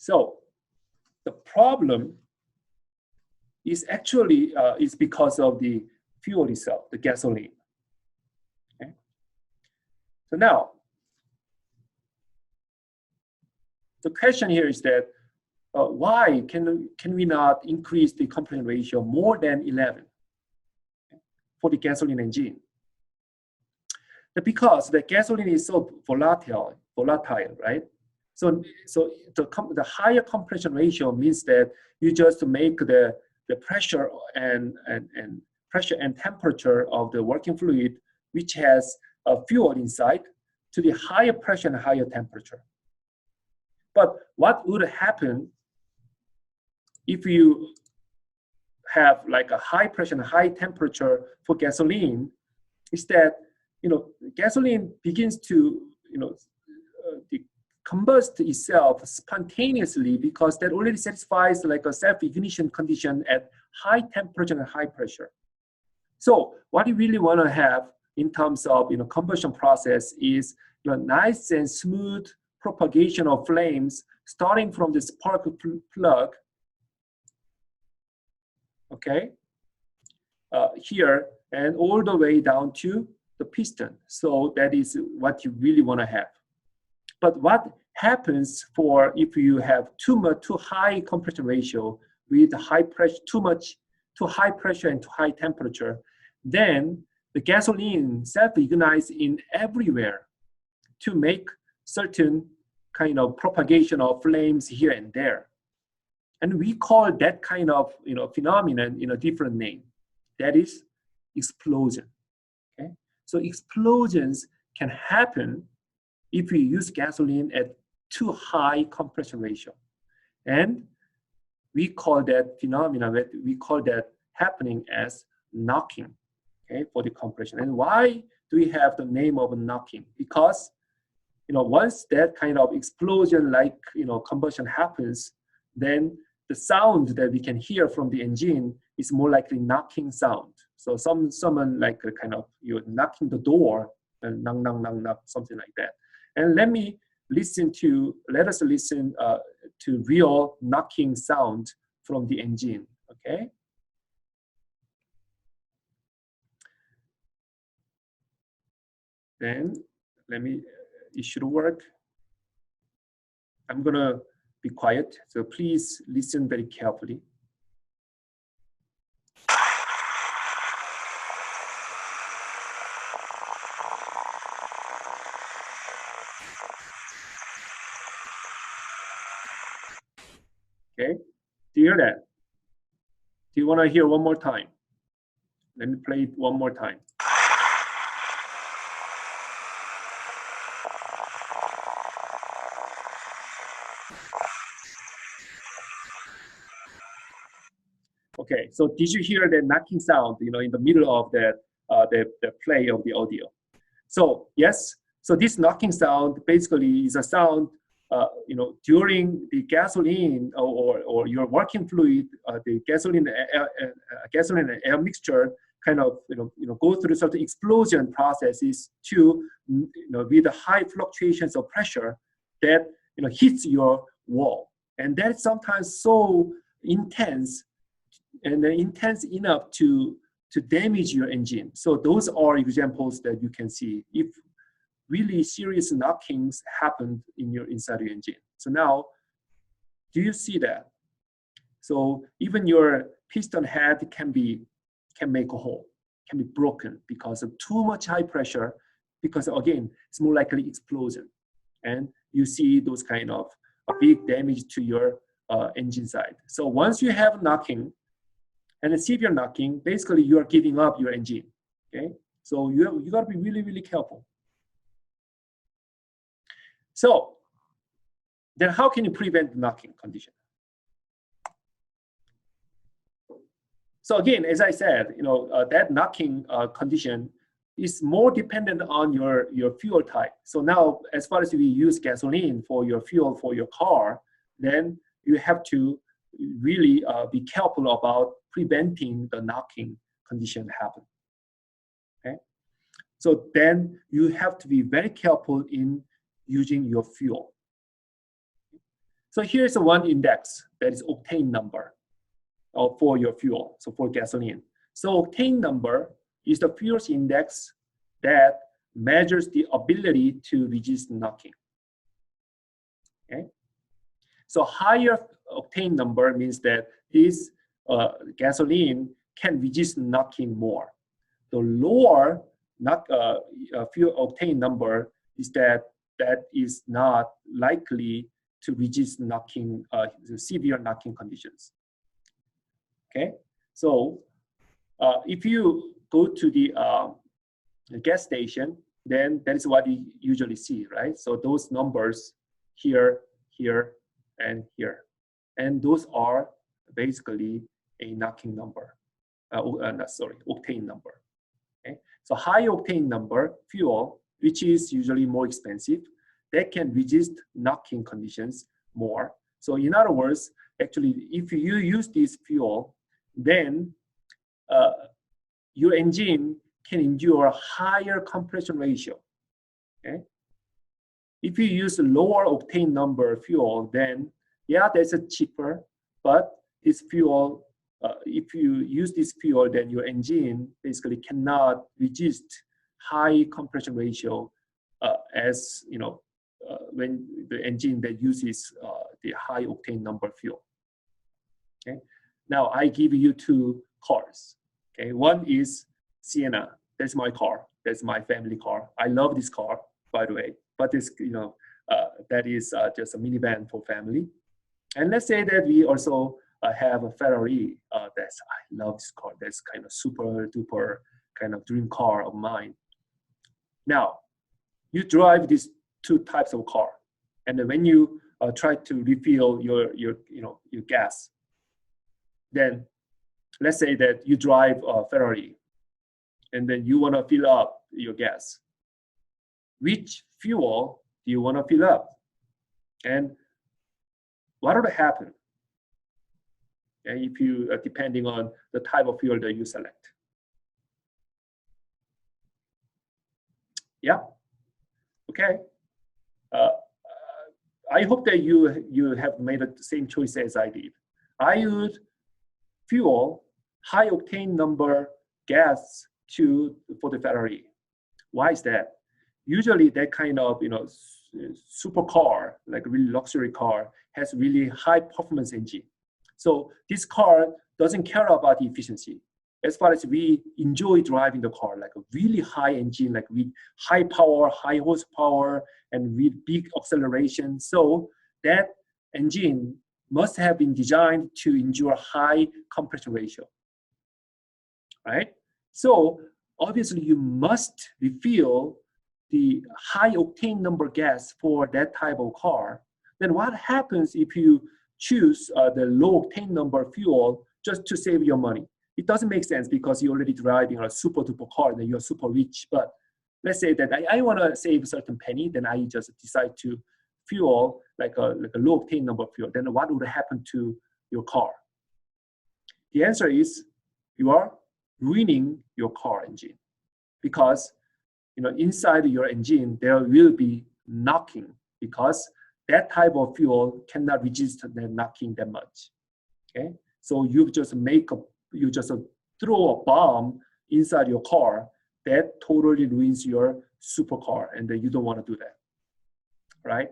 So the problem is actually is because of the fuel itself, the gasoline. Okay? So now, the question here is that why can we not increase the compression ratio more than 11 for the gasoline engine? Because the gasoline is so volatile, right? So the higher compression ratio means that you just make the pressure and pressure and temperature of the working fluid, which has fuel inside, to the higher pressure and higher temperature. But what would happen if you have like a high pressure and high temperature for gasoline is that, gasoline begins to, combust itself spontaneously because that already satisfies like a self-ignition condition at high temperature and high pressure. So what you really want to have in terms of, combustion process is nice and smooth propagation of flames starting from the spark plug, okay, here and all the way down to the piston. So that is what you really want to have. But what happens if you have too high compression ratio with high pressure, too high pressure and too high temperature, then the gasoline self-ignites in everywhere to make certain kind of propagation of flames here and there. And we call that kind of phenomenon in a different name. That is explosion. Okay? So explosions can happen if we use gasoline at too high compression ratio. And we call that phenomenon, we call that happening as knocking, okay, for the compression. And why do we have the name of knocking? Because once that kind of explosion like combustion happens, then the sound that we can hear from the engine is more likely knocking sound. So someone like a kind of you're knocking the door, and knock, knock, knock, knock, something like that. And let us listen to real knocking sound from the engine, okay? Then it should work. I'm gonna be quiet, so please listen very carefully. Okay, do you hear that? Do you want to hear one more time? Let me play it one more time. Okay, so did you hear the knocking sound, in the middle of the play of the audio? So yes, so this knocking sound basically is a sound, during the gasoline or your working fluid, the gasoline and air mixture kind of go through certain explosion processes to with the high fluctuations of pressure that hits your wall, and that's sometimes so intense and intense enough to damage your engine. So those are examples that you can see if really serious knockings happened inside your engine. So now, do you see that? So even your piston head can make a hole, can be broken because of too much high pressure, because again, it's more likely explosion. And you see those kind of a big damage to your engine side. So once you have knocking, and a severe knocking, basically you are giving up your engine, okay? So you got to be really, really careful. So then how can you prevent the knocking condition? So again, as I said, that knocking condition is more dependent on your fuel type. So now, as far as we use gasoline for your fuel for your car, then you have to really be careful about preventing the knocking condition happen. Okay, so then you have to be very careful in using your fuel. So here's one index that is octane number for your fuel, so for gasoline. So octane number is the fuel's index that measures the ability to resist knocking. Okay? So higher octane number means that this gasoline can resist knocking more. The lower fuel octane number is that is not likely to resist knocking, severe knocking conditions. Okay, so if you go to the gas station, then that is what you usually see, right? So those numbers here, here, and here, and those are basically a knocking number. Octane number. Okay, so high octane number fuel, which is usually more expensive, that can resist knocking conditions more. So in other words, actually, if you use this fuel, then your engine can endure a higher compression ratio. Okay? If you use a lower octane number fuel, then yeah, that's a cheaper, but this fuel, if you use this fuel, then your engine basically cannot resist high compression ratio as when the engine that uses the high octane number fuel. Okay. Now I give you two cars. Okay, one is Sienna. That's my car. That's my family car. I love this car, by the way. But this, that is just a minivan for family. And let's say that we also have a Ferrari. I love this car. That's kind of super duper kind of dream car of mine. Now, you drive these two types of car, and then when you try to refill your gas, then let's say that you drive a Ferrari, and then you want to fill up your gas. Which fuel do you want to fill up? And what would happen? And if you, depending on the type of fuel that you select. Yeah. Okay. I hope that you have made the same choice as I did. I would fuel high octane number gas for the Ferrari. Why is that? Usually that kind of super car, like really luxury car, has really high performance engine. So this car doesn't care about the efficiency. As far as we enjoy driving the car, like a really high engine, like with high power, high horsepower, and with big acceleration. So that engine must have been designed to endure high compression ratio, right? So obviously you must refill the high octane number gas for that type of car. Then what happens if you choose the low octane number fuel just to save your money? It doesn't make sense because you're already driving a super duper car and you're super rich. But let's say that I want to save a certain penny, then I just decide to fuel like a low octane number fuel. Then what would happen to your car? The answer is you are ruining your car engine, because inside your engine there will be knocking, because that type of fuel cannot resist the knocking that much. Okay, so you just throw a bomb inside your car that totally ruins your supercar, and then you don't want to do that, right?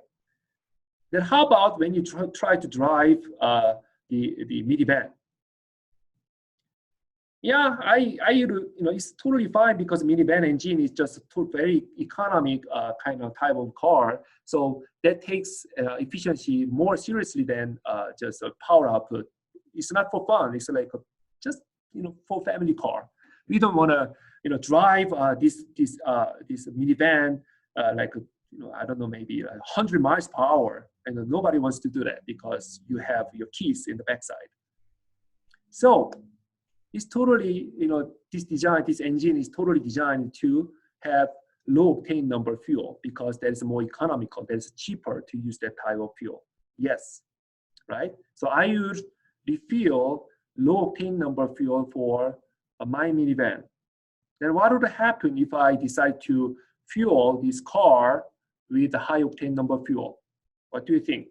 Then how about when you try to drive the minivan? Yeah, it's totally fine because minivan engine is just a very economic kind of type of car. So that takes efficiency more seriously than just a power output. It's not for fun. It's like just for family car. We don't want to drive this minivan like I don't know, maybe 100 miles per hour, and nobody wants to do that because you have your keys in the backside. So it's totally, this engine is totally designed to have low octane number fuel because that is more economical, that is cheaper to use that type of fuel. Yes, right? So I would refill low octane number fuel for my minivan. Then what would happen if I decide to fuel this car with a high octane number fuel? What do you think?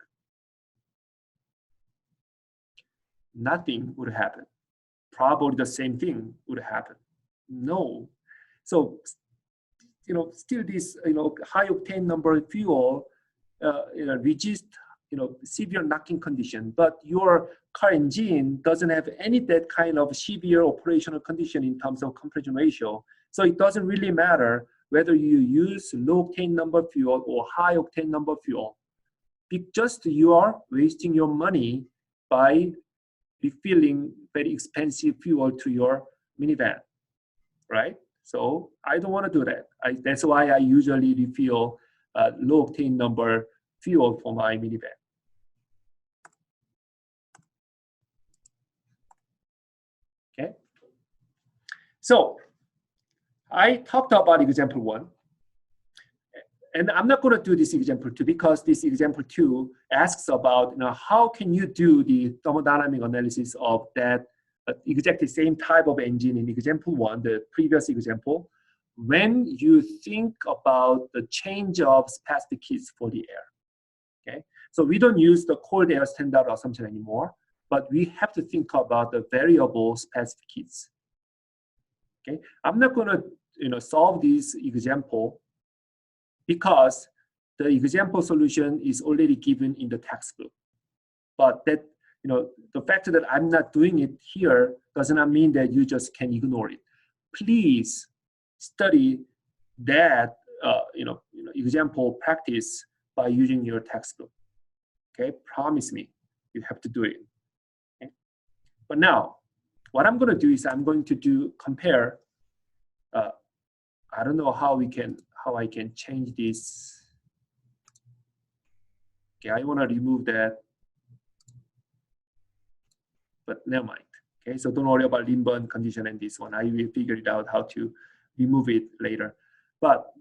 nothing would happen. Probably the same thing would happen. No. So, still this, high octane number fuel, resist, severe knocking condition, but your car engine doesn't have any that kind of severe operational condition in terms of compression ratio. So it doesn't really matter whether you use low octane number fuel or high octane number fuel. Just you are wasting your money by refilling very expensive fuel to your minivan, right? So I don't want to do that. That's why I usually refill low octane number fuel for my minivan. Okay. So I talked about example 1. And I'm not going to do this example 2 because this example 2 asks about how can you do the thermodynamic analysis of that exactly same type of engine in example 1, the previous example, when you think about the change of specific heats for the air. Okay, so we don't use the cold air standard assumption anymore, but we have to think about the variable specific heats. Okay, I'm not going to solve this example because the example solution is already given in the textbook. But that, the fact that I'm not doing it here does not mean that you just can ignore it. Please study that, example practice by using your textbook. Okay, promise me, you have to do it. Okay? But now, what I'm going to do is I'm going to compare. I don't know how I can change this. Okay, I want to remove that, but never mind. Okay, so don't worry about Lindbergh condition and this one. I will figure it out how to remove it later. But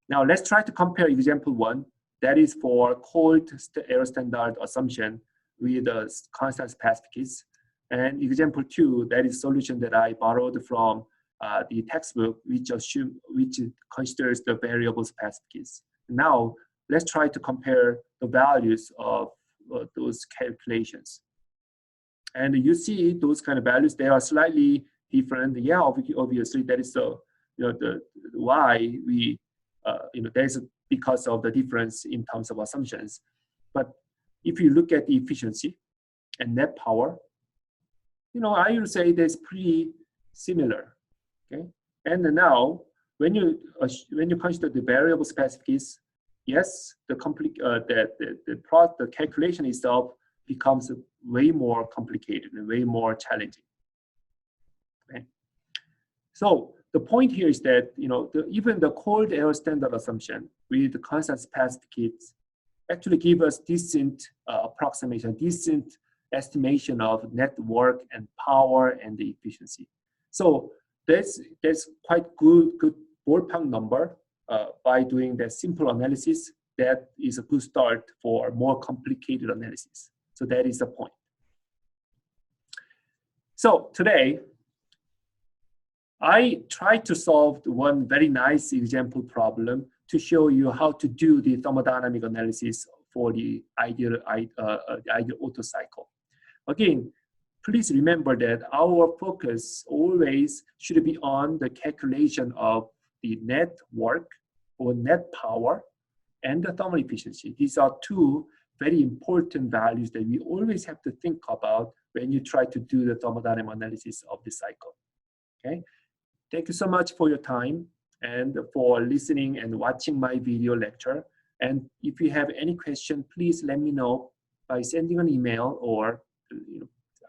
now let's try to compare example 1. That is for cold air standard assumption with the constant specific heats. And example 2, that is solution that I borrowed from the textbook, which considers the variable specific heats. Now let's try to compare the values of those calculations. And you see those kind of values, they are slightly different. Yeah, obviously that is the why we there's because of the difference in terms of assumptions. But if you look at the efficiency and net power, I would say that's pretty similar. Okay, and now when you consider the variable specific heats, yes, the calculation itself becomes way more complicated and way more challenging. Okay, so the point here is that even the cold air standard assumption with the constant specific heats actually give us decent approximation, decent estimation of net work and power and the efficiency. So that's quite good ballpark number by doing that simple analysis. That is a good start for more complicated analysis. So that is the point. So today, I tried to solve one very nice example problem to show you how to do the thermodynamic analysis for the ideal Otto cycle. Again, please remember that our focus always should be on the calculation of the net work or net power and the thermal efficiency. These are two very important values that we always have to think about when you try to do the thermodynamic analysis of the cycle. Okay, thank you so much for your time and for listening and watching my video lecture. And if you have any question, please let me know by sending an email or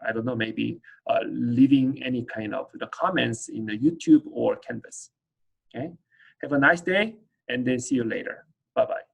I don't know, maybe leaving any kind of the comments in the YouTube or Canvas. Okay, have a nice day and then see you later. Bye-bye.